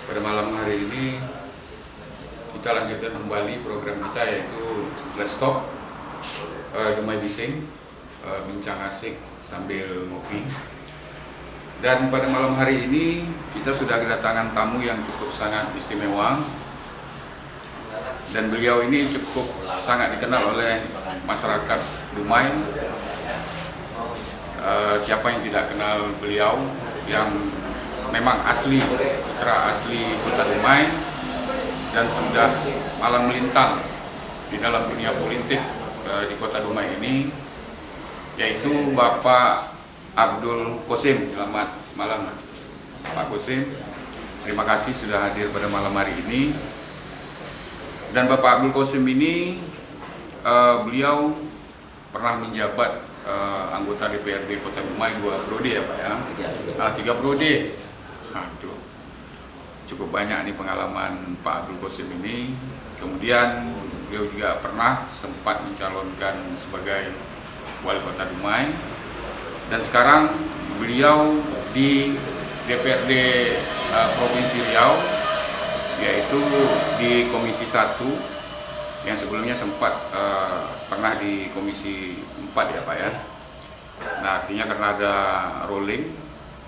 Pada malam hari ini kita lanjutkan kembali program kita, yaitu Let's Talk Dumai Bising, bincang asik sambil ngopi. Dan pada malam hari ini kita sudah kedatangan tamu yang cukup sangat istimewa, dan beliau ini cukup sangat dikenal oleh masyarakat Dumai. Siapa yang tidak kenal beliau, yang memang asli putra asli kota Dumai dan sudah malang melintang di dalam dunia politik di kota Dumai ini, yaitu Bapak Abdul Qosim. Selamat malam Pak Qosim, terima kasih sudah hadir pada malam hari ini. Dan Bapak Abdul Qosim ini beliau pernah menjabat anggota DPRD Kota Dumai 2 periode ya Pak ya? 3 periode. Aduh, cukup banyak nih pengalaman Pak Abdul Qosim ini. Kemudian beliau juga pernah sempat mencalonkan sebagai Wali Kota Dumai. Dan sekarang beliau di DPRD Provinsi Riau, yaitu di Komisi 1, yang sebelumnya sempat pernah di Komisi 4 ya Pak ya. Nah, artinya karena ada rolling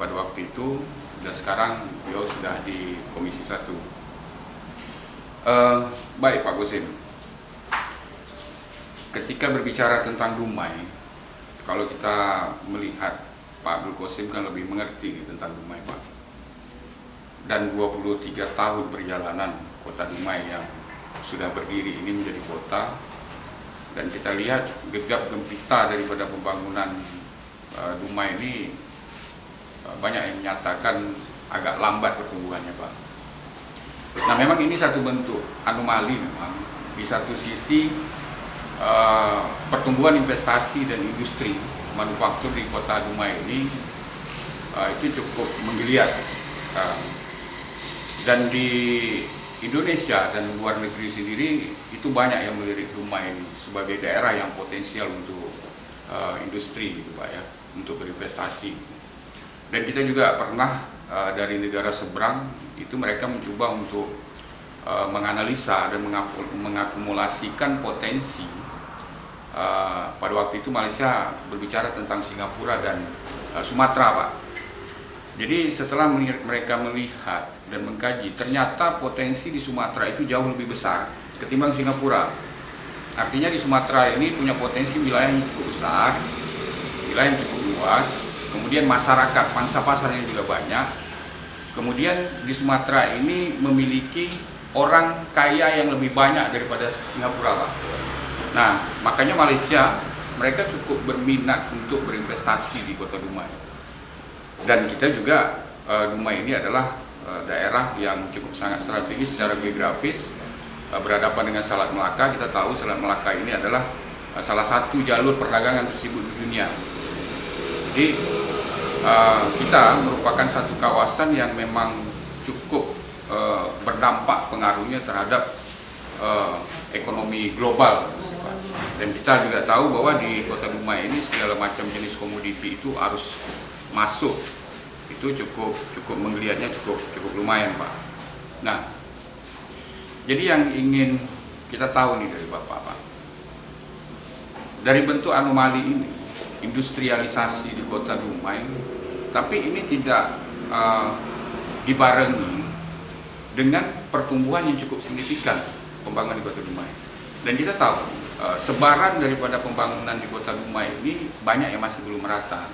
pada waktu itu, dan sekarang beliau sudah di Komisi 1. Baik Pak Qosim, ketika berbicara tentang Dumai, kalau kita melihat Pak Abdul Qosim kan lebih mengerti tentang Dumai Pak. Dan 23 tahun perjalanan kota Dumai yang sudah berdiri ini menjadi kota, dan kita lihat gegap gempita daripada pembangunan Dumai ini, banyak yang menyatakan agak lambat pertumbuhannya Pak. Nah, memang ini satu bentuk anomali memang. Di satu sisi pertumbuhan investasi dan industri manufaktur di kota Dumai ini itu cukup menggeliat, dan di Indonesia dan luar negeri sendiri itu banyak yang melirik Dumai ini sebagai daerah yang potensial untuk industri gitu Pak ya, untuk berinvestasi. Dan kita juga pernah dari negara seberang itu mereka mencoba untuk menganalisa dan mengakumulasikan potensi. Pada waktu itu Malaysia berbicara tentang Singapura dan Sumatera Pak. Jadi setelah mereka melihat dan mengkaji, ternyata potensi di Sumatera itu jauh lebih besar ketimbang Singapura. Artinya di Sumatera ini punya potensi wilayah yang cukup besar, wilayah yang cukup luas, kemudian masyarakat pangsa pasarnya juga banyak. Kemudian di Sumatera ini memiliki orang kaya yang lebih banyak daripada Singapura Pak. Nah, makanya Malaysia mereka cukup berminat untuk berinvestasi di kota Dumai. Dan kita juga Dumai ini adalah daerah yang cukup sangat strategis secara geografis, berhadapan dengan Selat Melaka. Kita tahu Selat Melaka ini adalah salah satu jalur perdagangan tersibuk di dunia. Jadi kita merupakan satu kawasan yang memang cukup berdampak pengaruhnya terhadap ekonomi global. Dan kita juga tahu bahwa di kota Dumai ini segala macam jenis komoditi itu harus masuk, itu cukup menggeliatnya cukup lumayan Pak. Nah, jadi yang ingin kita tahu nih dari Bapak Pak, dari bentuk anomali ini, industrialisasi di kota Dumai, tapi ini tidak dibarengi dengan pertumbuhan yang cukup signifikan pembangunan di kota Dumai. Dan kita tahu sebaran daripada pembangunan di kota Dumai ini banyak yang masih belum merata.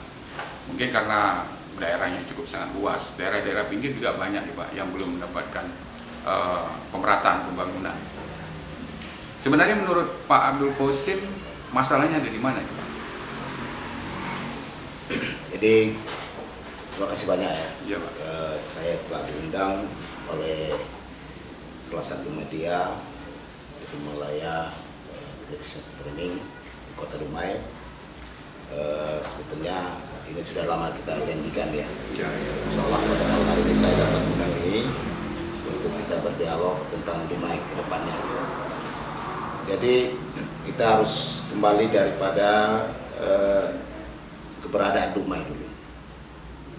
Mungkin karena daerahnya cukup sangat luas, daerah-daerah pinggir juga banyak nih Pak yang belum mendapatkan pemerataan pembangunan. Sebenarnya menurut Pak Abdul Qosim, masalahnya ada di mana Pak? Jadi terima kasih banyak ya. Iya Pak. Saya telah diundang oleh salah satu media, yaitu Malaya Television Streaming di Kota Dumai. Sebetulnya ini sudah lama kita janjikan ya. Insyaallah pada malam hari ini saya dapat undang ini untuk kita berdialog tentang Dumai ke depannya. Jadi kita harus kembali daripada keberadaan Dumai dulu.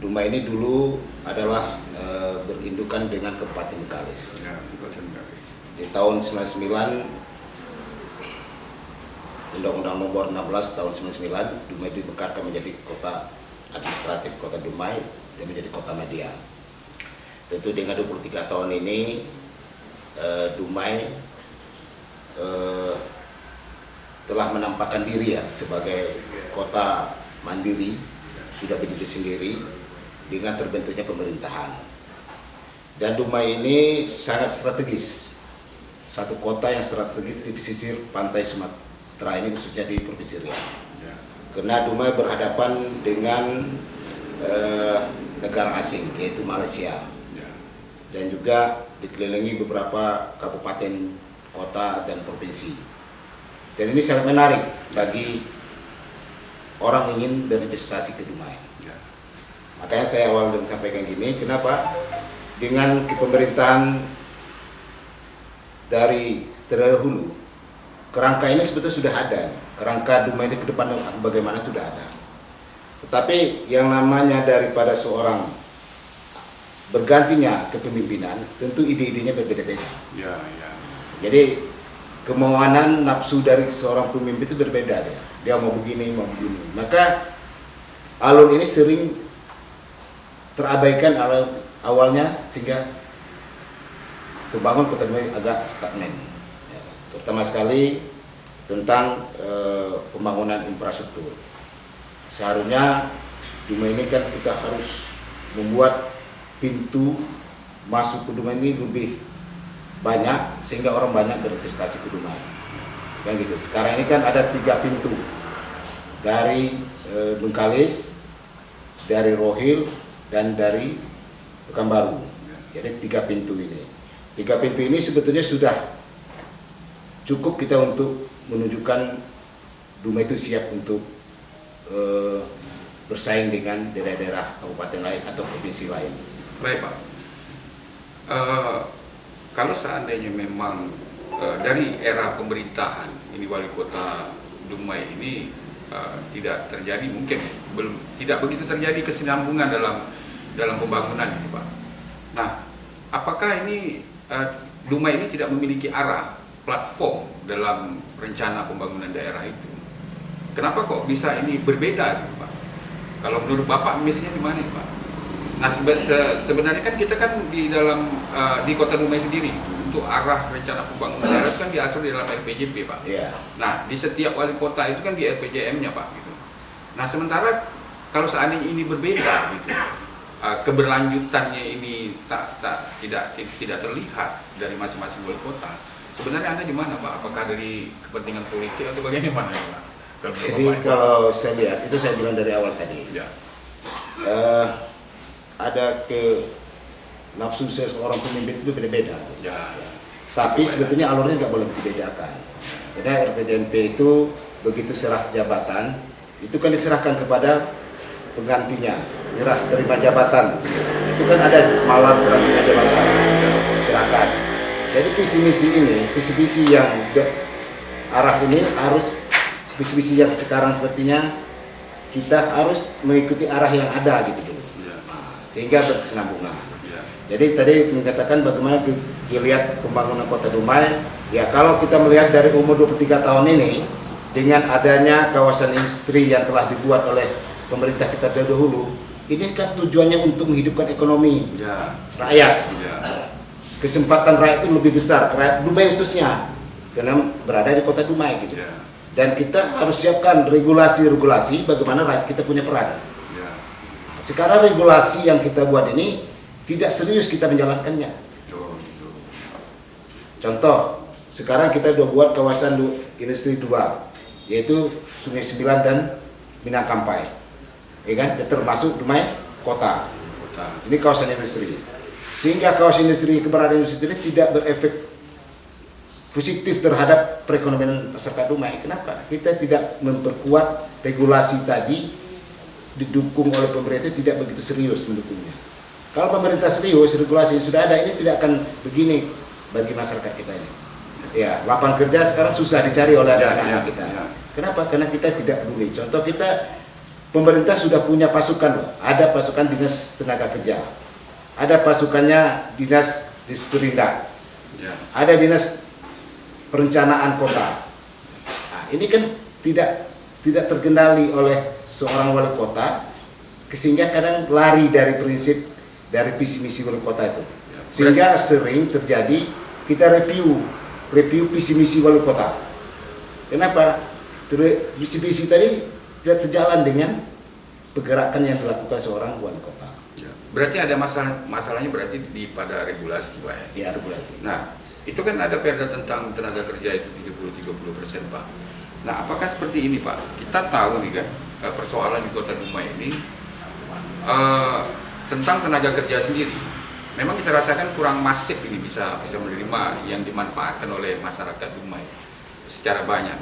Dumai ini dulu adalah berinduk disatukan dengan Kabupaten Bengkalis. Ya, Kabupaten Bengkalis. Di tahun 99, Undang-Undang Nomor 16 tahun 99, Dumai dimekarkan menjadi kota administratif Kota Dumai dan menjadi kota media. Tentu dengan 23 tahun ini Dumai telah menampakkan diri ya sebagai kota mandiri, sudah berdiri sendiri dengan terbentuknya pemerintahan. Dan Dumai ini sangat strategis, satu kota yang strategis di pesisir pantai Sumatera ini, khususnya di Provinsi Riau. Karena Dumai berhadapan dengan negara asing, yaitu Malaysia, dan juga dikelilingi beberapa kabupaten, kota, dan provinsi. Dan ini sangat menarik bagi orang ingin berinvestasi ke Dumai. Makanya saya awal dan sampaikan gini, kenapa? Dengan kepemerintahan dari terdahulu, kerangka ini sebetulnya sudah ada. Kerangka Dumai ini ke depan bagaimana sudah ada. Tetapi yang namanya daripada seorang bergantinya kepemimpinan, tentu ide-idenya berbeda-beda. Ya, ya. Jadi kemauan nafsu dari seorang pemimpin itu berbeda ya. Dia mau begini, mau begini. Maka alur ini sering terabaikan awalnya sehingga pembangunan Kota Dumai agak stagnan. Ya, terutama sekali tentang pembangunan infrastruktur. Seharusnya Dumai ini kan kita harus membuat pintu masuk ke Dumai ini lebih banyak sehingga orang banyak berinvestasi ke Dumai. Kan gitu. Sekarang ini kan ada 3 pintu dari Bengkalis, dari Rohil, dan dari Pekanbaru. Jadi 3 pintu ini. 3 pintu ini sebetulnya sudah cukup kita untuk menunjukkan Dumai itu siap untuk bersaing dengan daerah-daerah kabupaten lain atau provinsi lain. Baik Pak, kalau seandainya memang dari era pemerintahan ini wali kota Dumai ini tidak terjadi, mungkin belum tidak begitu terjadi kesinambungan dalam pembangunan ini Pak. Nah, apakah ini Dumai ini tidak memiliki arah platform dalam rencana pembangunan daerah itu? Kenapa kok bisa ini berbeda gitu, Pak? Kalau menurut Bapak misinya di mana Pak? Nah sebenarnya kan kita kan di dalam di Kota Dumai sendiri untuk arah rencana pembangunan daerah itu kan diatur di dalam RPJP Pak. Yeah. Nah di setiap wali kota itu kan di RPJM-nya Pak gitu. Nah sementara kalau seandainya ini berbeda gitu, keberlanjutannya ini tidak terlihat dari masing-masing wali kota. Sebenarnya Anda di mana Pak? Apakah dari kepentingan politik atau bagaimana ya Pak? Jadi kalau saya lihat, itu saya bilang dari awal tadi, ya. Ada nafsu seorang pemimpin itu berbeda. Ya. Tapi sebetulnya alurnya nggak boleh dibedakan. Karena RPJMP itu begitu serah jabatan, itu kan diserahkan kepada penggantinya, serah terima jabatan. Itu kan ada malam serah terima jabatan, diserahkan. Jadi visi-misi yang arah ini harus visi-misi yang sekarang sepertinya kita harus mengikuti arah yang ada gitu dulu, nah, sehingga berkesinambungan. Jadi tadi mengatakan bagaimana dilihat pembangunan Kota Dumai, ya kalau kita melihat dari umur 23 tahun ini dengan adanya kawasan industri yang telah dibuat oleh pemerintah kita dahulu, ini kan tujuannya untuk menghidupkan ekonomi rakyat. Kesempatan rakyat itu lebih besar, rakyat Dumai khususnya, karena berada di Kota Dumai gitu. Dan kita harus siapkan regulasi-regulasi bagaimana rakyat kita punya peran. Sekarang regulasi yang kita buat ini tidak serius kita menjalankannya. Contoh, sekarang kita sudah buat kawasan industri 2, yaitu Sungai Sembilan dan Minangkampai, ya kan? Termasuk Dumai Kota. Ini kawasan industri. Sehingga kawasan industri, keberadaan industri ini tidak berefek positif terhadap perekonomian masyarakat Dumai. Kenapa? Kita tidak memperkuat regulasi tadi, didukung oleh pemerintah tidak begitu serius mendukungnya. Kalau pemerintah serius, regulasi yang sudah ada ini tidak akan begini bagi masyarakat kita ini. Ya, lapangan kerja sekarang susah dicari oleh anak-anak kita. Kenapa? Karena kita tidak peduli. Contoh kita, pemerintah sudah punya pasukan, ada pasukan dinas tenaga kerja. ada pasukannya dinas Disperindak, Ya. ada dinas perencanaan kota. Nah, ini kan tidak terkendali oleh seorang wali kota, sehingga kadang lari dari prinsip dari visi misi wali kota itu. Sehingga sering terjadi kita review visi misi wali kota. Kenapa? Visi misi tadi tidak sejalan dengan pergerakan yang dilakukan seorang wali kota. Ya. Berarti ada masalahnya berarti pada regulasi, Pak ya? Ya, regulasi. Nah, itu kan ada perda tentang tenaga kerja itu 70-30%, Pak. Nah, apakah seperti ini, Pak? Kita tahu nih kan, persoalan di Kota Dumai ini tentang tenaga kerja sendiri. Memang kita rasakan kurang masif ini bisa menerima yang dimanfaatkan oleh masyarakat Dumai secara banyak.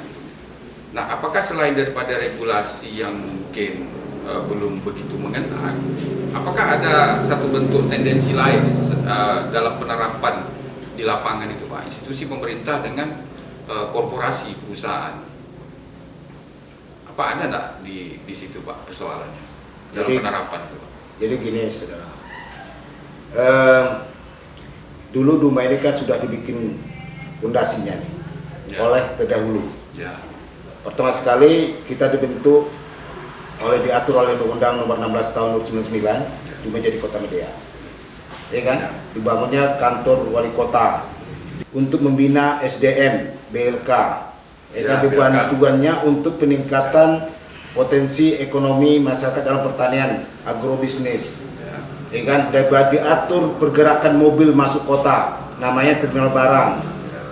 Nah, apakah selain daripada regulasi yang mungkin belum begitu mengena, apakah ada satu bentuk tendensi lain dalam penerapan di lapangan itu, Pak? Institusi pemerintah dengan korporasi perusahaan, apa ada enggak di situ, Pak, persoalannya dalam penerapan itu, Pak? Jadi gini, saudara. Dulu Dumai ini kan sudah dibikin fondasinya nih, Ya. oleh terdahulu. Ya. Pertama sekali kita dibentuk diatur oleh Undang-Undang Nomor 16 Tahun 1999 Dumai jadi Kota Medea. Ya kan? Ya. Dibangunnya kantor wali kota untuk membina SDM, BLK. Ya, Dibantuannya untuk peningkatan potensi ekonomi masyarakat dalam pertanian, agrobisnis. Ya kan? Diatur pergerakan mobil masuk kota, namanya terminal barang,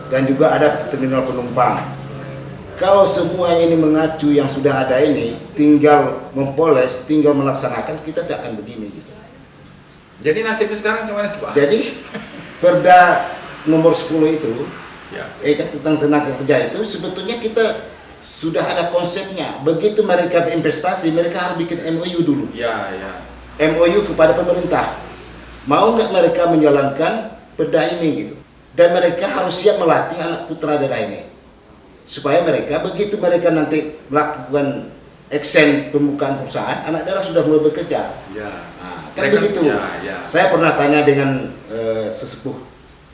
dan juga ada terminal penumpang. Kalau semua ini mengacu yang sudah ada ini, tinggal mempoles, tinggal melaksanakan, kita tidak akan begini gitu. Jadi nasibnya sekarang gimana, Pak? Jadi Perda nomor 10 itu, Ya. tentang tenaga kerja itu sebetulnya kita sudah ada konsepnya. Begitu mereka berinvestasi, mereka harus bikin MOU dulu. Ya. MOU kepada pemerintah. Mau nggak mereka menjalankan perda ini gitu. Dan mereka harus siap melatih anak putra daerah ini. Supaya mereka, begitu mereka nanti melakukan action pembukaan perusahaan, anak daerah sudah mulai bekerja. Ya. Nah, kan begitu. Ya. Saya pernah tanya dengan sesepuh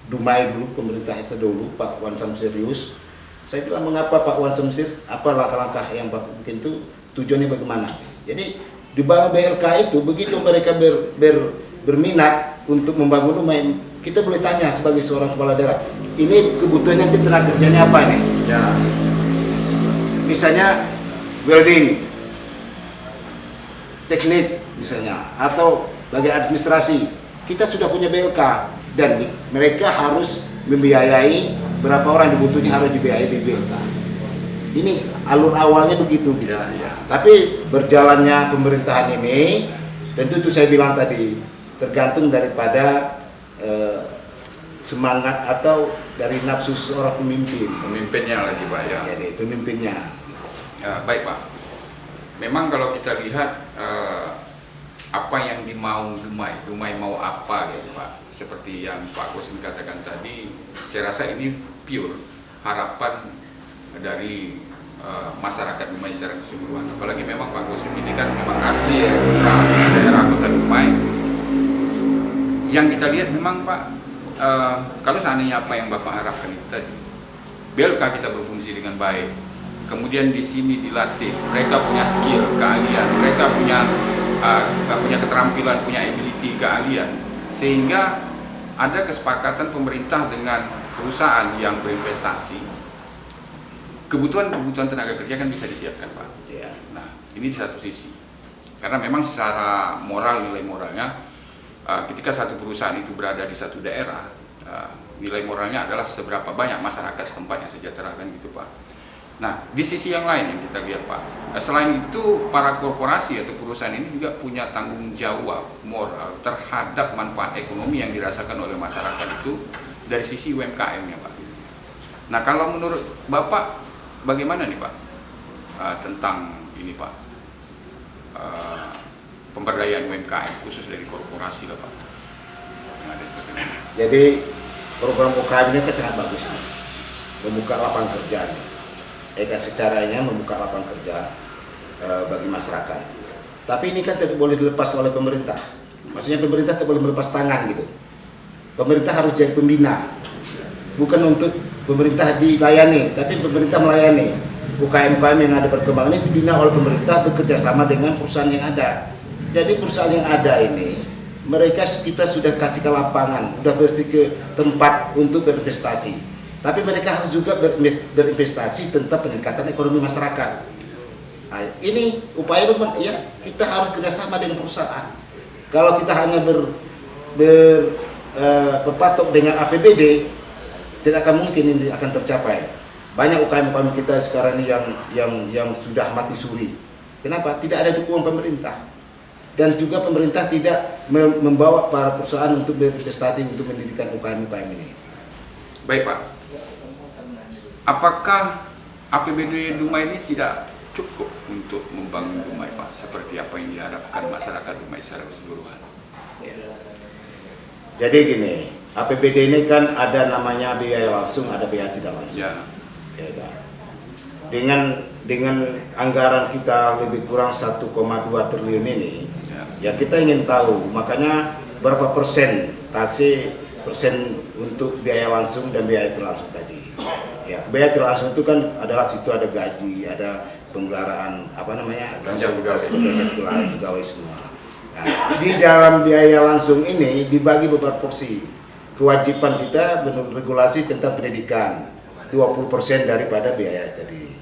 Dumai dulu, pemerintah itu dulu, Pak Wan Samsirius. Saya bilang, mengapa Pak Wan Samsir, apa langkah-langkah yang Bapak mungkin itu tujuannya bagaimana? Jadi dibangun BLK itu, begitu mereka berminat untuk membangun Dumai, kita boleh tanya sebagai seorang kepala daerah, ini kebutuhan nanti tenaga kerjanya apa nih? Ya. Misalnya welding, teknik misalnya, atau bagian administrasi, kita sudah punya BLK dan mereka harus membiayai berapa orang dibutuhnya harus dibiayai di BLK. Ini alur awalnya begitu gitu. Ya. Tapi berjalannya pemerintahan ini, tentu itu saya bilang tadi, tergantung daripada semangat atau dari nafsu seorang pemimpin. Pemimpinnya lagi, Pak ya. Jadi pemimpinnya. Baik, Pak. Memang kalau kita lihat apa yang dimau Dumai mau apa gitu, Pak. Seperti yang Pak Kosim katakan tadi, saya rasa ini pure harapan dari masyarakat Dumai secara keseluruhan. Apalagi memang Pak Kosim ini kan memang asli ya, asli daerah Kota Dumai. Yang kita lihat memang, Pak, kalau seandainya apa yang Bapak harapkan itu tadi, BLK kita berfungsi dengan baik, kemudian di sini dilatih, mereka punya skill, keahlian, mereka punya keterampilan, punya ability, keahlian, sehingga ada kesepakatan pemerintah dengan perusahaan yang berinvestasi, kebutuhan tenaga kerja kan bisa disiapkan, Pak. Ya. Nah, ini di satu sisi, karena memang secara moral, nilai moralnya, ketika satu perusahaan itu berada di satu daerah, nilai moralnya adalah seberapa banyak masyarakat setempat yang sejahtera, kan gitu, Pak. Nah, di sisi yang lain yang kita lihat, Pak, selain itu para korporasi atau perusahaan ini juga punya tanggung jawab moral terhadap manfaat ekonomi yang dirasakan oleh masyarakat itu dari sisi UMKM-nya, Pak. Nah, kalau menurut Bapak bagaimana nih, Pak, tentang ini, Pak, pemberdayaan UMKM khusus dari korporasi lah, Pak? Jadi program UKM ini kan sangat bagus, membuka lapangan kerja. Secaranya membuka lapangan kerja bagi masyarakat. Tapi ini kan tidak boleh dilepas oleh pemerintah. Maksudnya pemerintah tidak boleh melepas tangan gitu. Pemerintah harus jadi pembina, bukan untuk pemerintah dilayani, tapi pemerintah melayani. UKM-UKM yang ada berkembang ini dibina oleh pemerintah bekerja sama dengan perusahaan yang ada. Jadi perusahaan yang ada ini, kita sudah kasih ke lapangan, sudah kasih ke tempat untuk berinvestasi. Tapi mereka harus juga berinvestasi tentang peningkatan ekonomi masyarakat. Nah, ini upaya ya kita harus kerjasama dengan perusahaan. Kalau kita hanya berpatok dengan APBD, tidak akan mungkin ini akan tercapai. Banyak UKM-UKM kita sekarang ini yang sudah mati suri. Kenapa? Tidak ada dukungan pemerintah. Dan juga pemerintah tidak membawa para perusahaan untuk berinvestasi untuk mendirikan UKM-UKM ini. Baik Pak, apakah APBD Dumai ini tidak cukup untuk membangun Dumai Pak, seperti apa yang diharapkan masyarakat Dumai secara keseluruhan? Ya. Jadi gini, APBD ini kan ada namanya biaya langsung, ada biaya tidak langsung. Ya. Ya, kan? Dengan anggaran kita lebih kurang 1,2 triliun ini, ya kita ingin tahu, makanya berapa persen untuk biaya langsung dan biaya tidak langsung tadi. Ya, biaya tidak langsung itu kan adalah situ ada gaji, ada penggaraan belanja pegawai semua. Nah, di dalam biaya langsung ini dibagi beberapa porsi. Kewajiban kita menurut regulasi tentang pendidikan 20% daripada biaya tadi,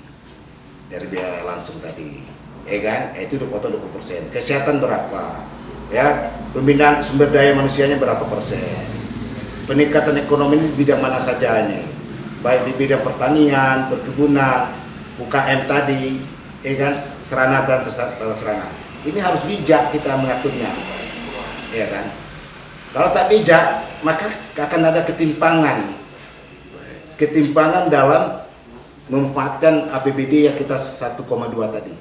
dari biaya langsung tadi, ya kan? Itu dipotong 20%. Kesehatan berapa? Ya, pembinaan sumber daya manusianya berapa persen? Peningkatan ekonomi ini bidang mana saja ini? Baik di bidang pertanian, perkebunan, UKM tadi, ya kan? Serana dan prasarana. Ini harus bijak kita mengaturnya, ya kan? Kalau tak bijak, maka akan ada ketimpangan dalam memanfaatkan APBD yang kita 1,2 tadi.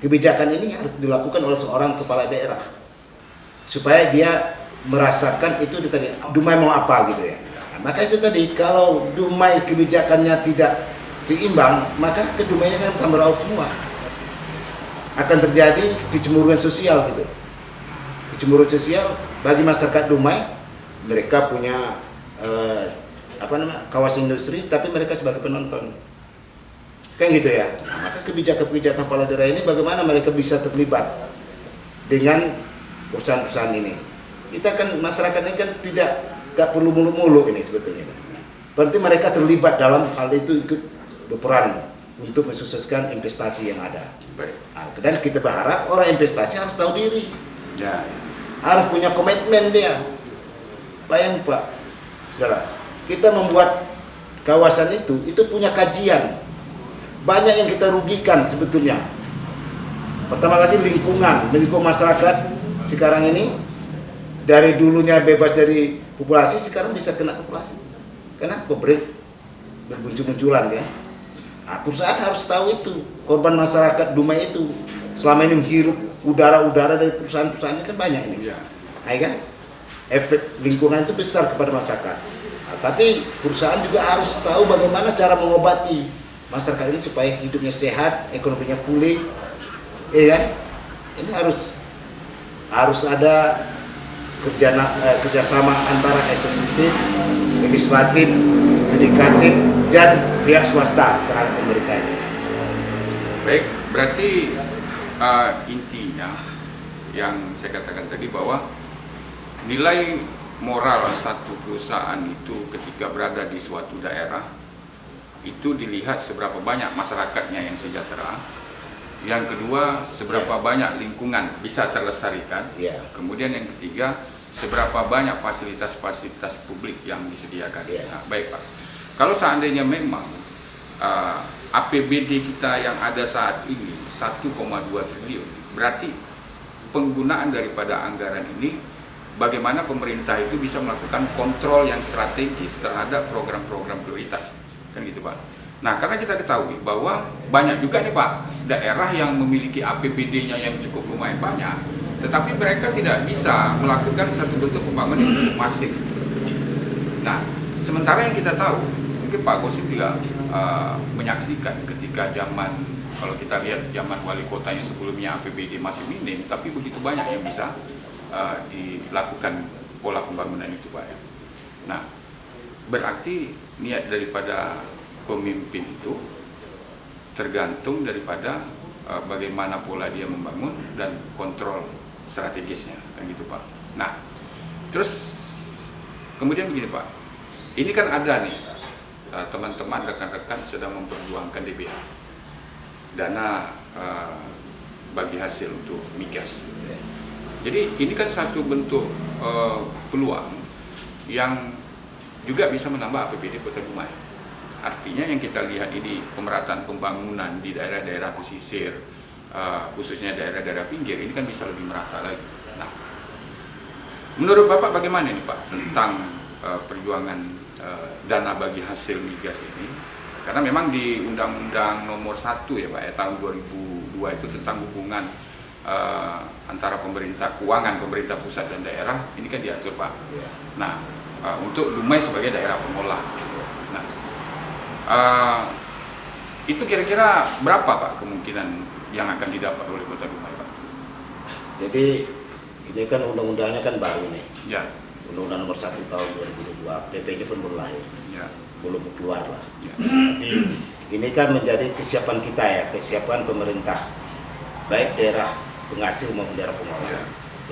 Kebijakan ini harus dilakukan oleh seorang kepala daerah supaya dia merasakan itu tadi Dumai mau apa gitu ya. Nah, maka itu tadi kalau Dumai kebijakannya tidak seimbang, maka ke Dumainya kan sambar laut semua. Akan terjadi kecemburuan sosial gitu. Kecemburuan sosial bagi masyarakat Dumai, mereka punya kawasan industri, tapi mereka sebagai penonton, kan gitu ya. Nah, maka kebijakan kepala daerah ini bagaimana mereka bisa terlibat dengan perusahaan-perusahaan ini. Kita kan masyarakat ini kan tidak perlu mulu-mulu ini sebetulnya. Berarti mereka terlibat dalam hal itu, ikut berperan untuk mensukseskan investasi yang ada. Nah, dan kita berharap orang investasi harus tahu diri, Ya. harus punya komitmen dia. Bayang Pak, saudara. Kita membuat kawasan itu punya kajian. Banyak yang kita rugikan sebetulnya. Pertama kali lingkungan masyarakat sekarang ini dari dulunya bebas dari populasi, sekarang bisa kena populasi. Karena pabrik bermuncul-munculan kan. Nah, perusahaan harus tahu itu, korban masyarakat Dumai itu selama ini menghirup udara-udara dari perusahaan-perusahaan ini kan banyak ini. Ya. Nah, kan? Efek lingkungan itu besar kepada masyarakat. Nah, tapi perusahaan juga harus tahu bagaimana cara mengobati masyarakat ini supaya hidupnya sehat, ekonominya pulih, ya kan? Ini harus ada kerjasama antara eksekutif, legislatif, yudikatif, dan pihak swasta terhadap pemerintah ini. Baik, berarti intinya yang saya katakan tadi bahwa nilai moral satu perusahaan itu ketika berada di suatu daerah itu dilihat seberapa banyak masyarakatnya yang sejahtera, yang kedua seberapa banyak lingkungan bisa terlestarikan, kemudian yang ketiga seberapa banyak fasilitas-fasilitas publik yang disediakan. Nah, baik Pak, kalau seandainya memang APBD kita yang ada saat ini 1,2 triliun, berarti penggunaan daripada anggaran ini bagaimana pemerintah itu bisa melakukan kontrol yang strategis terhadap program-program prioritas, kan gitu Pak. Nah, karena kita ketahui bahwa banyak juga nih Pak daerah yang memiliki APBD-nya yang cukup lumayan banyak, tetapi mereka tidak bisa melakukan satu bentuk pembangunan yang cukup masif. Nah, sementara yang kita tahu, mungkin Pak Gosip juga menyaksikan ketika zaman, kalau kita lihat zaman wali kota yang sebelumnya APBD masih minim, tapi begitu banyak yang bisa dilakukan pola pembangunan itu Pak ya. Nah, berarti niat daripada pemimpin itu tergantung daripada bagaimana pola dia membangun dan kontrol strategisnya, kan gitu Pak. Nah, terus kemudian begini Pak, ini kan ada nih teman-teman rekan-rekan sedang memperjuangkan DBH, dana bagi hasil untuk migas. Jadi ini kan satu bentuk peluang yang juga bisa menambah APBD Kota Dumai. Artinya yang kita lihat ini pemerataan pembangunan di daerah-daerah pesisir, khususnya daerah-daerah pinggir, ini kan bisa lebih merata lagi. Nah, menurut Bapak bagaimana nih Pak tentang perjuangan dana bagi hasil migas ini? Karena memang di Undang-Undang Nomor 1 ya Pak ya, tahun 2002 itu tentang hubungan antara keuangan pemerintah pusat dan daerah, ini kan diatur Pak. Nah, untuk Dumai sebagai daerah pengolah. Nah, itu kira-kira berapa Pak kemungkinan yang akan didapat oleh Kota Dumai Pak? Jadi ini kan undang-undangnya kan baru nih. Ya. Undang-Undang Nomor 1 tahun 2002, PP-nya pun belum lahir. Ya. Belum keluar lah. Ya. Tapi ini kan menjadi kesiapan kita ya, kesiapan pemerintah, baik daerah penghasil maupun daerah pengolah. Ya.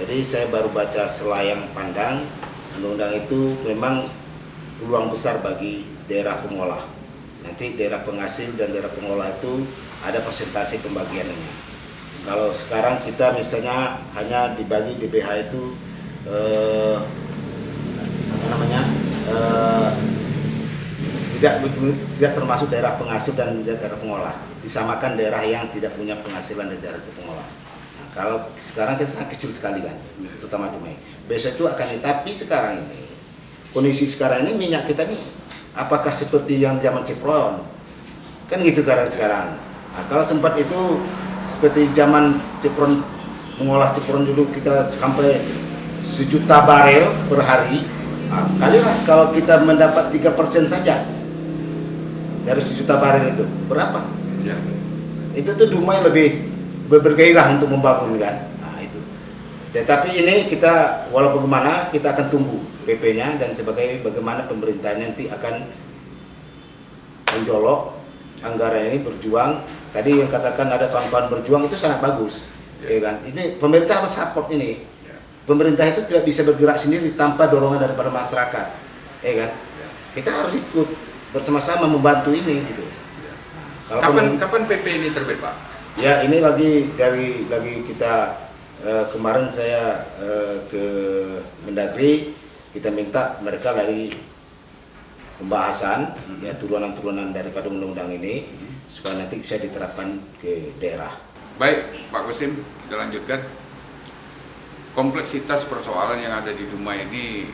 Jadi saya baru baca selayang pandang, undang-undang itu memang peluang besar bagi daerah pengolah. Nanti daerah penghasil dan daerah pengolah itu ada persentase pembagiannya. Kalau sekarang kita misalnya hanya dibagi DBH itu tidak termasuk daerah penghasil dan daerah pengolah, disamakan daerah yang tidak punya penghasilan dari daerah itu pengolah. Nah, kalau sekarang kita sangat kecil sekali kan, terutama Dumai. Besok itu akan, tapi sekarang ini kondisi sekarang ini minyak kita ini apakah seperti yang zaman Cepron? Kan gitu karena sekarang. Nah, kalau sempat itu seperti zaman Cepron, mengolah Cepron dulu kita sampai 1 juta barel per hari. Nah, kalilah kalau kita mendapat 3% saja dari 1 juta barel itu berapa? Ya. Itu tuh Dumai lebih bergairah untuk membangun kan. Nah, itu. Tetapi ini kita walaupun bagaimana kita akan tunggu PP-nya dan sebagai bagaimana pemerintah nanti akan menjolok anggaran ini, berjuang. Tadi yang katakan ada kawan-kawan berjuang itu sangat bagus, ya kan? Ini pemerintah harus support ini. Pemerintah itu tidak bisa bergerak sendiri tanpa dorongan daripada masyarakat, ya kan? Kita harus ikut bersama-sama membantu ini gitu. Nah, Kapan PP ini terbit Pak? Ya ini lagi kita kemarin saya ke Mendagri, kita minta mereka dari pembahasan ya turunan-turunan daripada undang-undang ini supaya nanti bisa diterapkan ke daerah. Baik Pak Kosim, kita lanjutkan. Kompleksitas persoalan yang ada di Dumai ini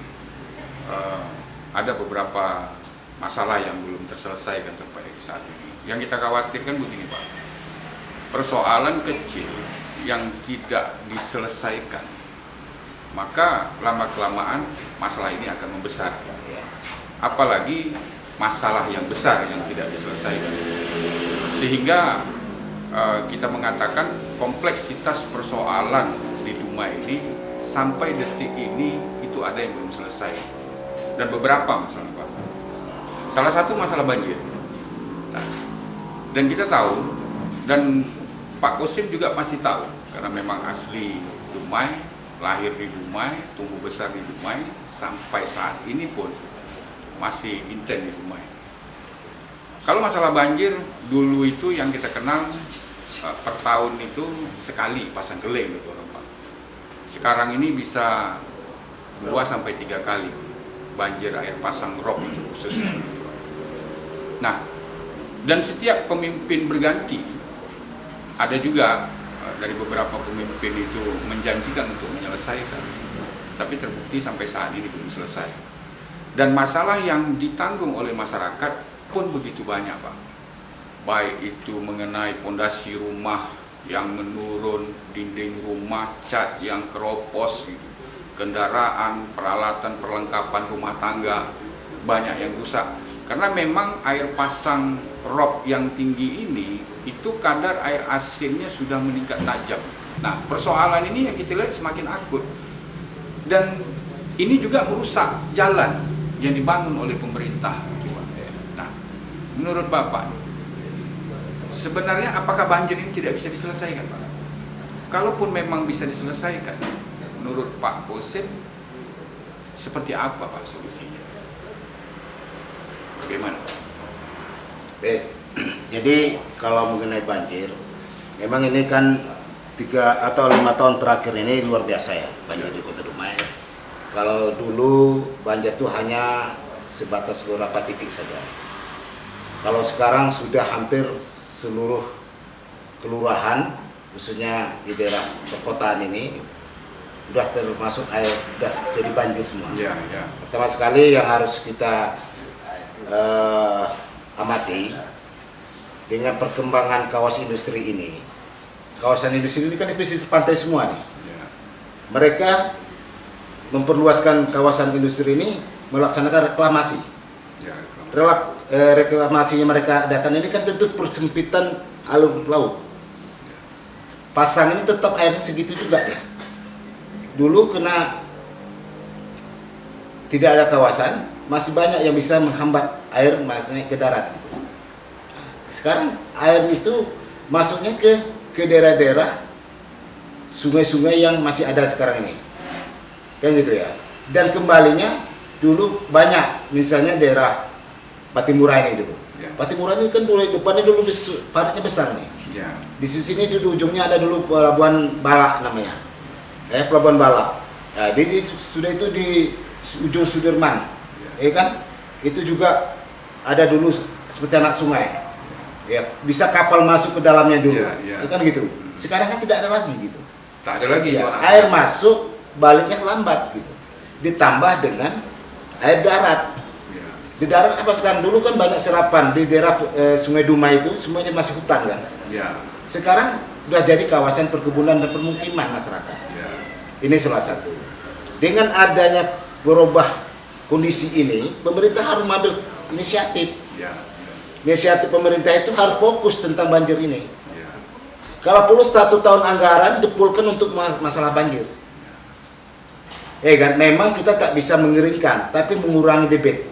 ada beberapa masalah yang belum terselesaikan sampai saat ini. Yang kita khawatirkan begini Pak, persoalan kecil yang tidak diselesaikan, maka lama-kelamaan masalah ini akan membesar. Apalagi masalah yang besar yang tidak diselesaikan. Sehingga kita mengatakan kompleksitas persoalan di Dumai ini sampai detik ini itu ada yang belum selesai. Dan beberapa masalah Pak. Salah satu masalah banjir. Nah, dan kita tahu, dan Pak Kosim juga pasti tahu, karena memang asli Dumai, lahir di Dumai, tumbuh besar di Dumai, sampai saat ini pun masih intens di Dumai. Kalau masalah banjir, dulu itu yang kita kenal per tahun itu sekali pasang keling gitu orang Pak. Sekarang ini bisa 2-3 kali banjir air pasang rob itu khususnya. Nah, dan setiap pemimpin berganti, ada juga dari beberapa pemimpin itu menjanjikan untuk menyelesaikan, tapi terbukti sampai saat ini belum selesai. Dan masalah yang ditanggung oleh masyarakat pun begitu banyak Pak. Baik itu mengenai pondasi rumah yang menurun, dinding rumah, cat yang keropos, kendaraan, peralatan, perlengkapan rumah tangga, banyak yang rusak. Karena memang air pasang rob yang tinggi ini, itu kadar air asinnya sudah meningkat tajam. Nah, persoalan ini yang kita lihat semakin akut. Dan ini juga merusak jalan yang dibangun oleh pemerintah. Nah, menurut Bapak, sebenarnya apakah banjir ini tidak bisa diselesaikan, Pak? Kalaupun memang bisa diselesaikan, menurut Pak Kosim, seperti apa Pak solusinya? Bagaimana? Jadi kalau mengenai banjir, memang ini kan 3 atau 5 tahun terakhir ini luar biasa ya banjir di Kota Dumai. Kalau dulu banjir itu hanya sebatas beberapa titik saja. Kalau sekarang sudah hampir seluruh kelurahan, khususnya di daerah perkotaan ini, sudah termasuk air, sudah jadi banjir semua. Ya, ya. Pertama sekali yang harus kita amati dengan perkembangan kawasan industri ini. Kawasan industri ini kan di pesisir pantai semua nih. Ya. Mereka memperluaskan kawasan industri ini melaksanakan reklamasi. Ya, Reklamasinya mereka adakan ini kan tentu persempitan alur laut. Pasang ini tetap airnya segitu juga deh. Dulu kena tidak ada kawasan, masih banyak yang bisa menghambat air masuknya ke darat. Sekarang air itu masuknya ke daerah-daerah sungai-sungai yang masih ada sekarang ini, kan gitu ya. Dan kembalinya dulu banyak, misalnya daerah Patimura ini dulu. Ya. Patimura ini kan dulu depannya dulu paritnya besar nih. Ya. Di sini di ujungnya ada dulu Pelabuhan Balak namanya, Pelabuhan Balak. Nah, sudah itu di ujung Sudirman, ya kan? Itu juga ada dulu seperti anak sungai, ya bisa kapal masuk ke dalamnya dulu, ya kan gitu. Sekarang kan tidak ada lagi gitu. Tak ada lagi. Ya, air masuk baliknya lambat gitu. Ditambah dengan air darat. Ya. Di darat apa sekarang? Dulu kan banyak serapan di daerah Sungai Dumai itu semuanya masih hutan kan. Ya. Sekarang sudah jadi kawasan perkebunan dan permukiman masyarakat. Ya. Ini salah satu. Dengan adanya berubah kondisi ini, pemerintah harus mengambil inisiatif. Ya. Inisiatif pemerintah itu harus fokus tentang banjir ini. Ya. Kalau perlu 1 tahun anggaran dipulkan untuk masalah banjir. Kan, memang kita tak bisa mengeringkan, tapi mengurangi debit.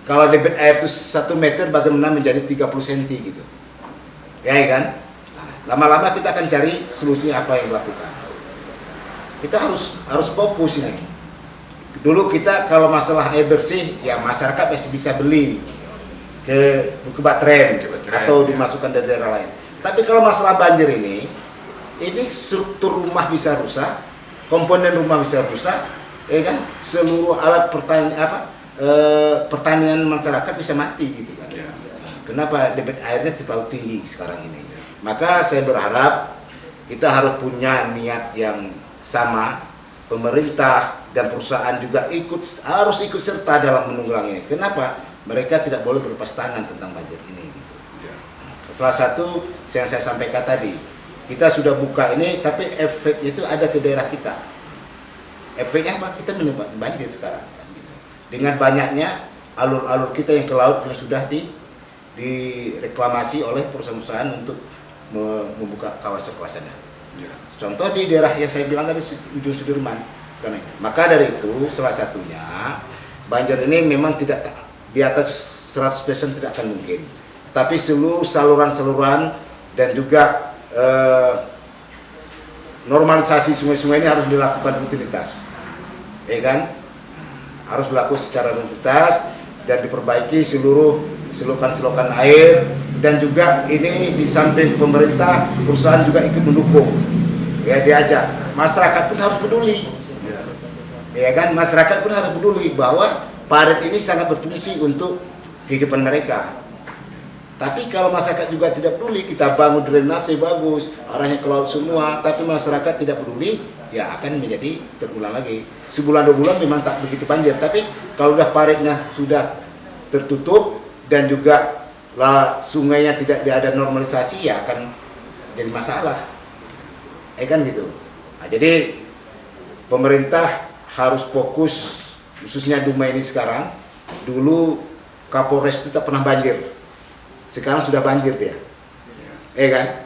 Kalau debit air itu 1 meter, bagaimana menjadi 30 cm gitu. Ya kan? Lama-lama kita akan cari solusi apa yang dilakukan. Kita harus fokus ini. Dulu kita kalau masalah air bersih, ya masyarakat masih bisa beli ke Batrem atau dimasukkan dari daerah lain. Tapi kalau masalah banjir ini struktur rumah bisa rusak, komponen rumah bisa rusak, kan? Seluruh alat pertanian masyarakat bisa mati gitu kan. Kenapa debit airnya terlalu tinggi sekarang ini? Maka saya berharap kita harus punya niat yang sama. Pemerintah dan perusahaan juga harus ikut serta dalam menanggulangi. Kenapa? Mereka tidak boleh berlepas tangan tentang banjir ini. Gitu. Ya. Salah satu yang saya sampaikan tadi, kita sudah buka ini, tapi efek itu ada ke daerah kita. Efeknya apa? Kita menyebabkan banjir sekarang. Kan, gitu. Dengan banyaknya alur-alur kita yang ke laut yang sudah direklamasi oleh perusahaan-perusahaan untuk membuka kawasan-kawasannya. Ya. Contoh di daerah yang saya bilang tadi, ujung Sudirman. Maka dari itu salah satunya banjir ini memang tidak di atas 100% tidak akan mungkin. Tapi seluruh saluran-saluran dan juga normalisasi sungai-sungai ini harus dilakukan rutinitas. Ya kan? Harus dilakukan secara rutinitas dan diperbaiki seluruh selokan-selokan air, dan juga ini di samping pemerintah, perusahaan juga ikut mendukung. Ya, diajak. Masyarakat pun harus peduli. Ya kan, masyarakat pun harus peduli bahwa parit ini sangat berfungsi untuk kehidupan mereka. Tapi kalau masyarakat juga tidak peduli, kita bangun drainase bagus, arahnya ke laut semua, tapi masyarakat tidak peduli, ya akan menjadi terulang lagi. Sebulan 2 bulan memang tak begitu banjir, tapi kalau udah paritnya sudah tertutup dan juga sungainya tidak ada normalisasi, ya akan jadi masalah. Kan gitu. Nah, jadi pemerintah harus fokus, khususnya Dumai ini sekarang. Dulu Kapolres itu tak pernah banjir, sekarang sudah banjir dia. Kan?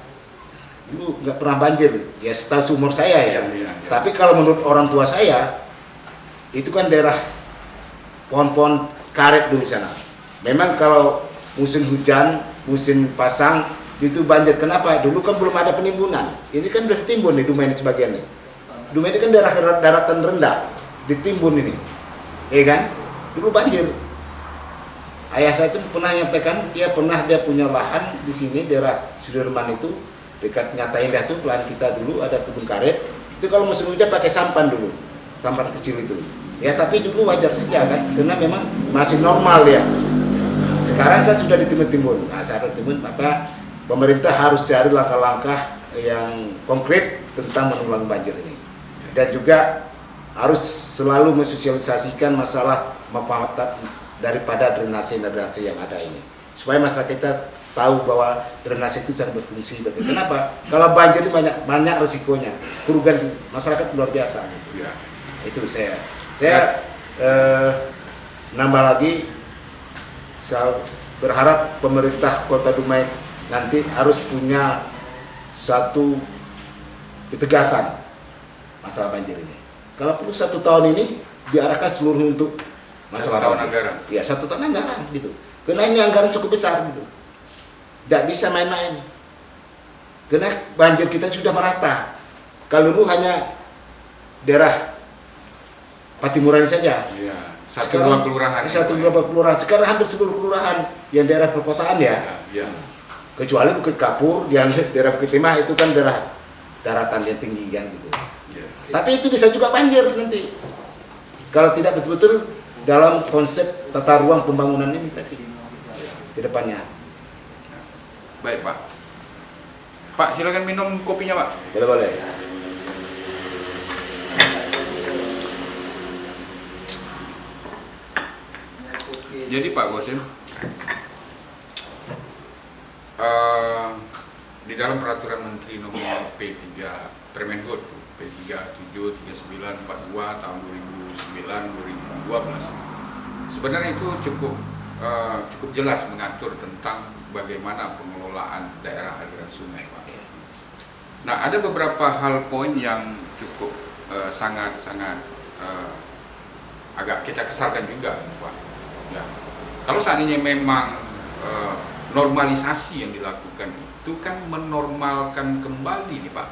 Dulu nggak pernah banjir, ya setahu umur saya ya. Tapi kalau menurut orang tua saya, itu kan daerah pohon-pohon karet dulu sana. Memang kalau musim hujan, musim pasang itu banjir. Kenapa? Dulu kan belum ada penimbunan. Ini kan udah ditimbun nih Dumai ini sebagian nih. Dumai ini kan daerah daratan rendah, ditimbun ini, ya kan? Dulu banjir. Ayah saya itu pernah nyampaikan dia punya lahan di sini daerah Sudirman itu dekat Nyata Indah tuh pelan kita dulu ada kebun karet. Itu kalau musim hujan pakai sampan dulu, sampan kecil itu. Ya tapi dulu wajar saja kan, karena memang masih normal ya. Sekarang kan sudah ditimbun-timbun. Nah saat ditimbun maka pemerintah harus cari langkah-langkah yang konkret tentang menanggulangi banjir ini. Dan juga harus selalu mensosialisasikan masalah manfaat daripada drainase yang ada ini. Supaya masyarakat kita tahu bahwa drainase itu sangat berfungsi. Kenapa? Kalau banjir ini banyak risikonya. Kerugian masyarakat luar biasa. Ya. Itu saya nambah lagi, saya berharap pemerintah Kota Dumai nanti harus punya satu ketegasan masalah banjir ini. Kalau perlu 1 tahun ini diarahkan seluruh untuk masalah 1 tahun banjir. anggaran. Ya 1 tahun anggaran gitu. Karena ini anggaran cukup besar gitu. Tidak bisa main-main. Karena banjir kita sudah merata. Kalau dulu hanya daerah Patimuran saja. Iya. 1-2 kelurahan. 1-2 kelurahan. Sekarang hampir seluruh kelurahan yang daerah perkotaan ya. Ya. Kecuali Bukit Kapur, yang daerah Bukit Timah itu kan daerah daratan yang tinggi kan gitu. Ya. Tapi itu bisa juga banjir nanti. Kalau tidak betul-betul dalam konsep tata ruang pembangunan ini tadi ke depannya. Baik Pak. Pak silakan minum kopinya Pak. Boleh. Jadi Pak Gosim, di dalam peraturan Menteri Nomor P3 Permenhub P373942 tahun 2009-2012 sebenarnya itu cukup jelas mengatur tentang bagaimana pengelolaan daerah aliran sungai Pak. Nah ada beberapa hal poin yang cukup sangat agak kita kesalkan juga Pak. Ya. Kalau seandainya memang normalisasi yang dilakukan itu kan menormalkan kembali nih Pak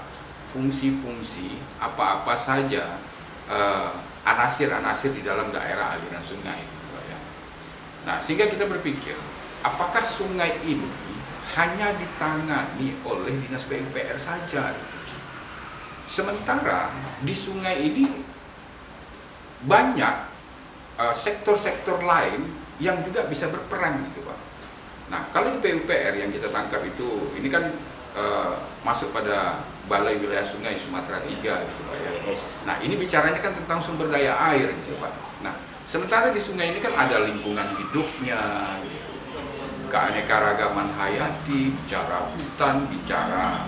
fungsi-fungsi apa-apa saja anasir-anasir di dalam daerah aliran sungai gitu, ya. Nah sehingga kita berpikir apakah sungai ini hanya ditangani oleh Dinas PUPR saja sementara di sungai ini banyak sektor-sektor lain yang juga bisa berperan gitu Pak. Nah kalau di PUPR yang kita tangkap itu ini kan masuk pada Balai Wilayah Sungai Sumatera 3 gitu Pak ya. Nah ini bicaranya kan tentang sumber daya air gitu Pak. Nah sementara di sungai ini kan ada lingkungan hidupnya, gitu. Keanekaragaman hayati, bicara hutan, bicara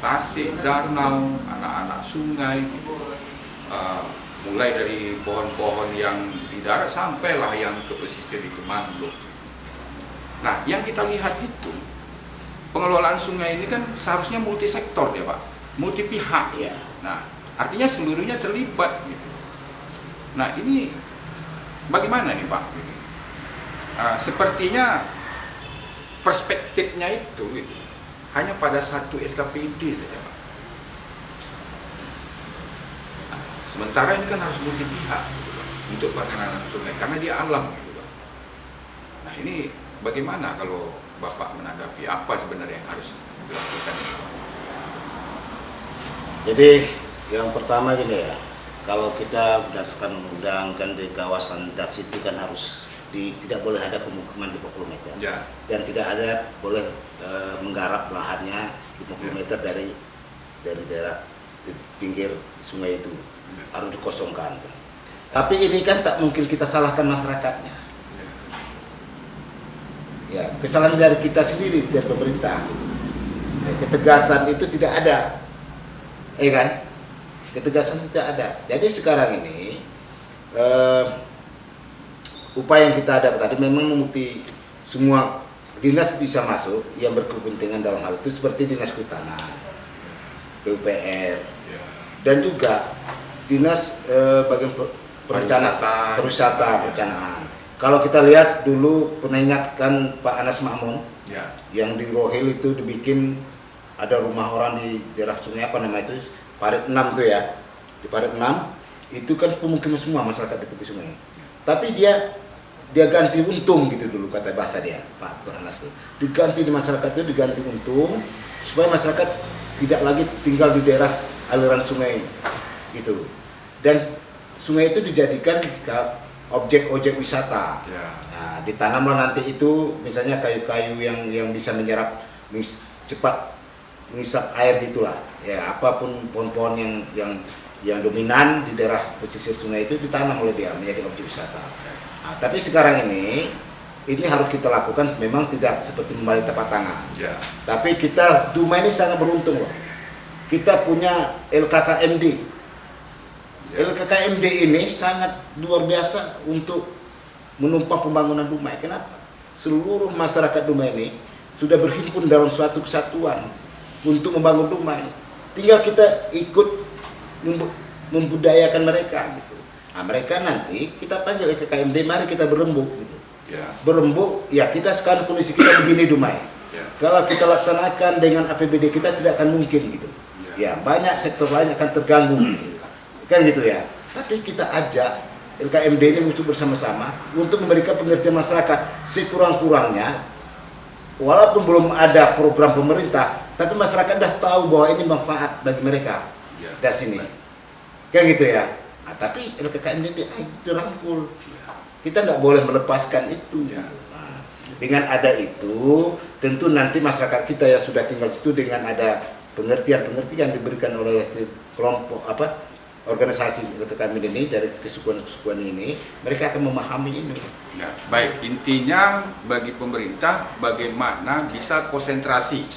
tasik, danau, anak-anak sungai, gitu. Mulai dari pohon-pohon yang di darat sampailah yang ke pesisir di Kemanglo. Nah, yang kita lihat itu pengelolaan sungai ini kan seharusnya multisektor ya Pak, multi pihak. Ya. Nah, artinya seluruhnya terlibat. Gitu. Nah, ini bagaimana nih Pak? Sepertinya perspektifnya itu gitu, hanya pada satu SKPD saja Pak. Sementara ini kan harus multi pihak gitu, untuk pengelolaan sungai karena dia alam gitu. Nah ini bagaimana kalau Bapak menanggapi apa sebenarnya yang harus dilakukan? Jadi yang pertama gini ya, kalau kita berdasarkan undang kan di kawasan DATS itu kan harus tidak boleh ada pemukiman di 50 meter Ya. dan tidak ada boleh menggarap lahannya 50 meter dari daerah di pinggir sungai itu. Harus dikosongkan. Tapi ini kan tak mungkin kita salahkan masyarakatnya. Ya, kesalahan dari kita sendiri, dari pemerintah. Ya, ketegasan itu tidak ada, kan? Ketegasan tidak ada. Jadi sekarang ini upaya yang kita ada tadi memang memuti semua dinas bisa masuk yang berkepentingan dalam hal itu seperti dinas kehutanan, PUPR, dan juga dinas bagian perencanaan. Kalau kita lihat dulu pernah ingatkan Pak Anas Makmun yang di Rohil itu dibikin ada rumah orang di daerah sungai apa nama itu, Parit 6 tuh ya. Di Parit 6 itu kan pemukiman semua masyarakat di tepi sungai. Tapi dia ganti untung gitu dulu kata bahasa dia, Pak Anas tuh. Diganti di masyarakat itu diganti untung supaya masyarakat tidak lagi tinggal di daerah aliran sungai itu. Dan sungai itu dijadikan objek wisata. Nah, ditanamlah nanti itu misalnya kayu-kayu yang bisa menyerap cepat mengisap air gitulah. Ya, apapun pohon-pohon yang dominan di daerah pesisir sungai itu ditanam oleh dia menjadi objek wisata. Nah, tapi sekarang ini harus kita lakukan memang tidak seperti membalik telapak tangan. Tapi kita Dumai ini sangat beruntung loh. Kita punya LKKMD. LKKMD ini sangat luar biasa untuk menumpang pembangunan Dumai. Kenapa? Seluruh masyarakat Dumai ini sudah berhimpun dalam suatu kesatuan untuk membangun Dumai. Tinggal kita ikut membudayakan mereka gitu. Nah, mereka nanti kita panggil LKKMD, mari kita berembuk gitu. Berembuk, ya kita sekarang kondisi kita begini Dumai. Kalau kita laksanakan dengan APBD kita tidak akan mungkin gitu. Ya, banyak sektor lain akan terganggu gitu. Kan gitu ya. Tapi kita ajak LKMD ini untuk bersama-sama untuk memberikan pengertian masyarakat sekurang-kurangnya, walaupun belum ada program pemerintah, tapi masyarakat sudah tahu bahwa ini manfaat bagi mereka dari sini. Kan gitu ya. Nah, tapi LKMD dirangkul. Kita nggak boleh melepaskan itu. Nah, dengan ada itu, tentu nanti masyarakat kita yang sudah tinggal di situ dengan ada pengertian-pengertian diberikan oleh kelompok organisasi LKKMD ini dari kesukuan-kesukuan ini, mereka akan memahami ini. Ya, baik, intinya bagi pemerintah bagaimana bisa konsentrasi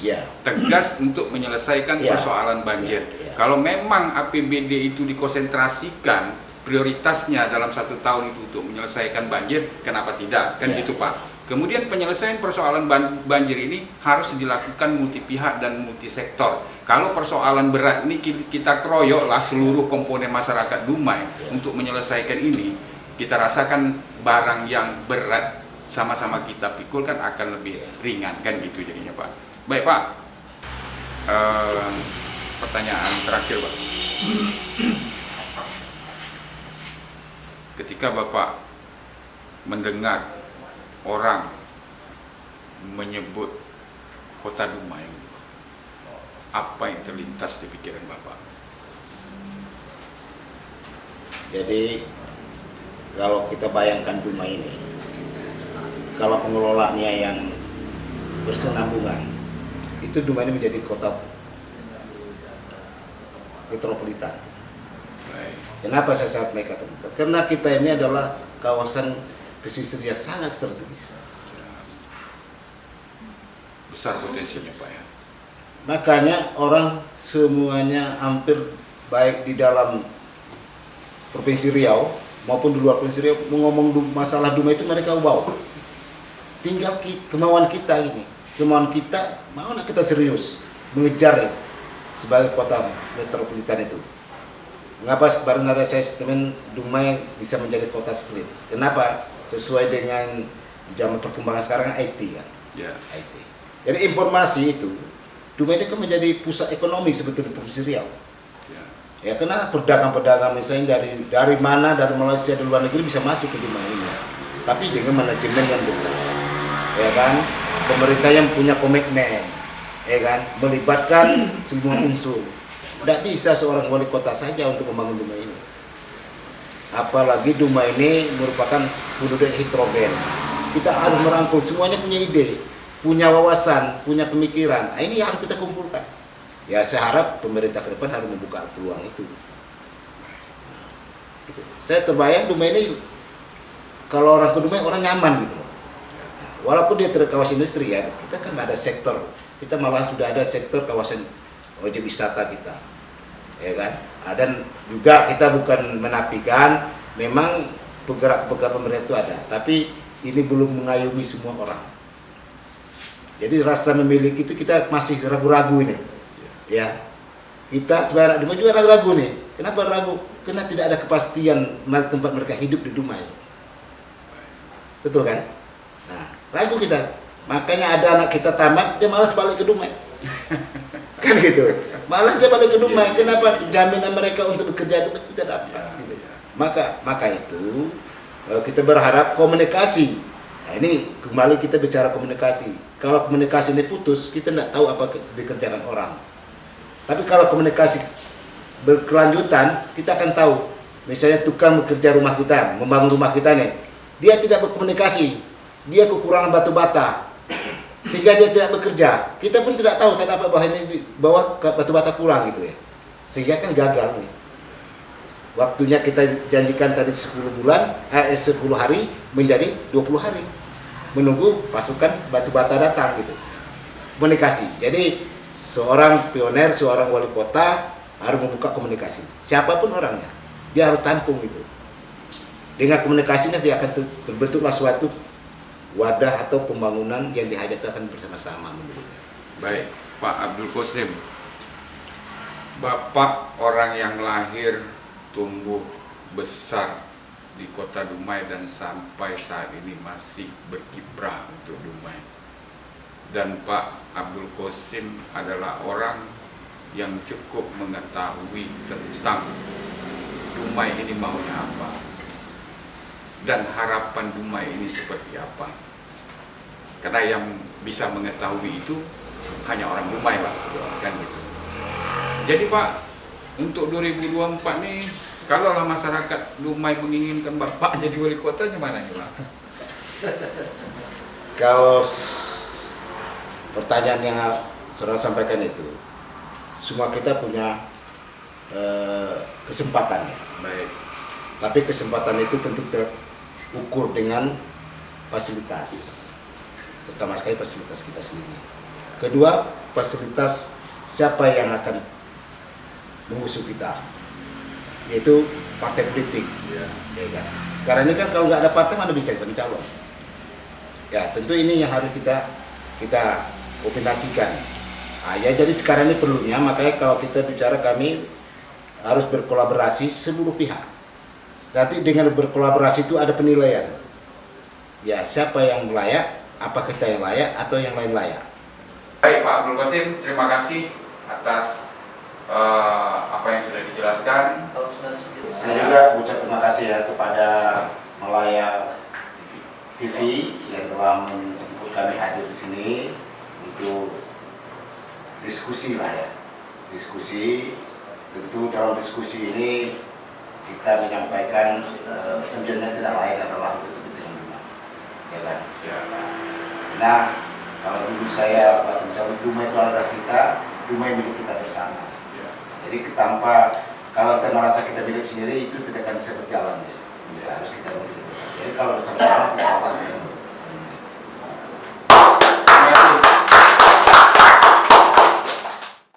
tegas untuk menyelesaikan persoalan banjir. Kalau memang APBD itu dikonsentrasikan prioritasnya dalam 1 tahun itu untuk menyelesaikan banjir, kenapa tidak? Kan gitu Pak. Kemudian penyelesaian persoalan banjir ini harus dilakukan multi pihak dan multi sektor. Kalau persoalan berat ini kita keroyoklah seluruh komponen masyarakat Dumai untuk menyelesaikan ini, kita rasakan barang yang berat sama-sama kita pikul kan akan lebih ringan kan gitu jadinya Pak. Baik Pak, pertanyaan terakhir Pak. Ketika Bapak mendengar orang menyebut kota Dumai, apa yang terlintas di pikiran Bapak? Jadi kalau kita bayangkan Dumai ini, kalau pengelolanya yang bersenambungan, itu Dumai ini menjadi kota metropolitan. Kenapa saya sangat mengatakan? Karena kita ini adalah kawasan pesisir yang sangat strategis. Besar potensinya Pak ya. Makanya orang semuanya hampir baik di dalam Provinsi Riau maupun di luar Provinsi Riau ngomong masalah Dumai itu mereka wow. Tinggal kemauan kita ini. Kemauan kita, mau nak kita serius mengejar sebagai kota metropolitan itu. Mengapa kemarin ada saya statement Dumai bisa menjadi kota street? Kenapa? Sesuai dengan di zaman perkembangan sekarang IT kan? IT. Jadi informasi itu Dumai ini kan menjadi pusat ekonomi seperti di Provinsi Riau. Ya karena pedagang-pedagang misalnya dari mana, dari Malaysia, dari luar negeri bisa masuk ke Dumai ini. Tapi dengan manajemen yang benar. Ya kan? Pemerintah yang punya komitmen. Ya kan? Melibatkan semua unsur. Tidak bisa seorang wali kota saja untuk membangun Dumai ini. Apalagi Dumai ini merupakan penduduk heterogen. Kita harus merangkul, semuanya punya ide, punya wawasan, punya pemikiran. Nah, ini harus kita kumpulkan. Ya saya harap pemerintah ke depan harus membuka peluang itu. Gitu. Saya terbayang Dumai ini, kalau orang ke Dumai orang nyaman gitu. Nah, walaupun dia kawasan industri ya, kita kan ada sektor. Kita malah sudah ada sektor kawasan objek wisata kita, ya kan? Dan juga kita bukan menafikan, memang penggerak-penggerak pemerintah itu ada, tapi ini belum mengayomi semua orang. Jadi rasa memiliki itu kita masih ragu-ragu ini, ya. Kita sebagai anak Dumai juga ragu-ragu nih. Kenapa ragu? Karena tidak ada kepastian tempat mereka hidup di Dumai. Betul kan? Nah, ragu kita. Makanya ada anak kita tamat, dia malas balik ke Dumai. Kan gitu. Malas dia balik ke Dumai. Kenapa? Jaminan mereka untuk bekerja itu tidak dapat. Gitu. Maka itu kita berharap komunikasi. Nah, ini kembali kita bicara komunikasi. Kalau komunikasi ini putus, kita tidak tahu apa dikerjakan orang. Tapi kalau komunikasi berkelanjutan, kita akan tahu. Misalnya tukang bekerja rumah kita, membangun rumah kita nih, dia tidak berkomunikasi, dia kekurangan batu bata, sehingga dia tidak bekerja. Kita pun tidak tahu kenapa bahwa batu bata kurang gitu ya, sehingga kan gagal nih. Waktunya kita janjikan tadi 10 hari menjadi 20 hari, menunggu pasukan batu bata datang gitu. Komunikasi. Jadi seorang pioner, seorang wali kota harus membuka komunikasi. Siapapun orangnya, dia harus tampung itu. Dengan komunikasinya dia akan terbentuklah suatu wadah atau pembangunan yang dihajarkan bersama-sama. Baik, Pak Abdul Qasim, Bapak orang yang lahir, tumbuh besar di kota Dumai dan sampai saat ini masih berkiprah untuk Dumai. Dan Pak Abdul Qasim adalah orang yang cukup mengetahui tentang Dumai ini maunya apa dan harapan Dumai ini seperti apa. Karena yang bisa mengetahui itu hanya orang Dumai, Pak, kan gitu. Jadi Pak, untuk 2024 nih, kalaulah masyarakat Dumai menginginkan Bapak jadi wali kota, gimana nih Pak? Kalau pertanyaan yang saudara sampaikan itu, semua kita punya kesempatan ya. Baik. Tapi kesempatan itu tentu terukur dengan fasilitas, terutama sekali fasilitas kita sendiri. Kedua, fasilitas siapa yang akan mengusung kita, yaitu partai politik. Ya kan? Sekarang ini kan kalau nggak ada partai mana bisa mencalon. Ya tentu ini yang harus kita kombinasikan. Ya jadi sekarang ini perlunya, makanya kalau kita bicara kami harus berkolaborasi seluruh pihak. Nanti dengan berkolaborasi itu ada penilaian. Ya siapa yang layak, apa kita yang layak atau yang lain layak. Baik Pak Abdul Qasim, terima kasih atas apa yang sudah dijelaskan. Saya juga ucap terima kasih ya kepada Malaya TV yang telah menjemput kami hadir di sini untuk diskusi lah ya. Diskusi, tentu dalam diskusi ini kita menyampaikan tujuannya tidak lain adalah untuk kepentingan Dumai, ya kan? Nah, kalau dulu saya waktu mencabut Dumai itu adalah kita, Dumai milik kita bersama. Jadi tanpa kalau kita merasa kita milik sendiri itu tidak akan bisa berjalan. Ya, harus kita milik bersama. Jadi kalau bersama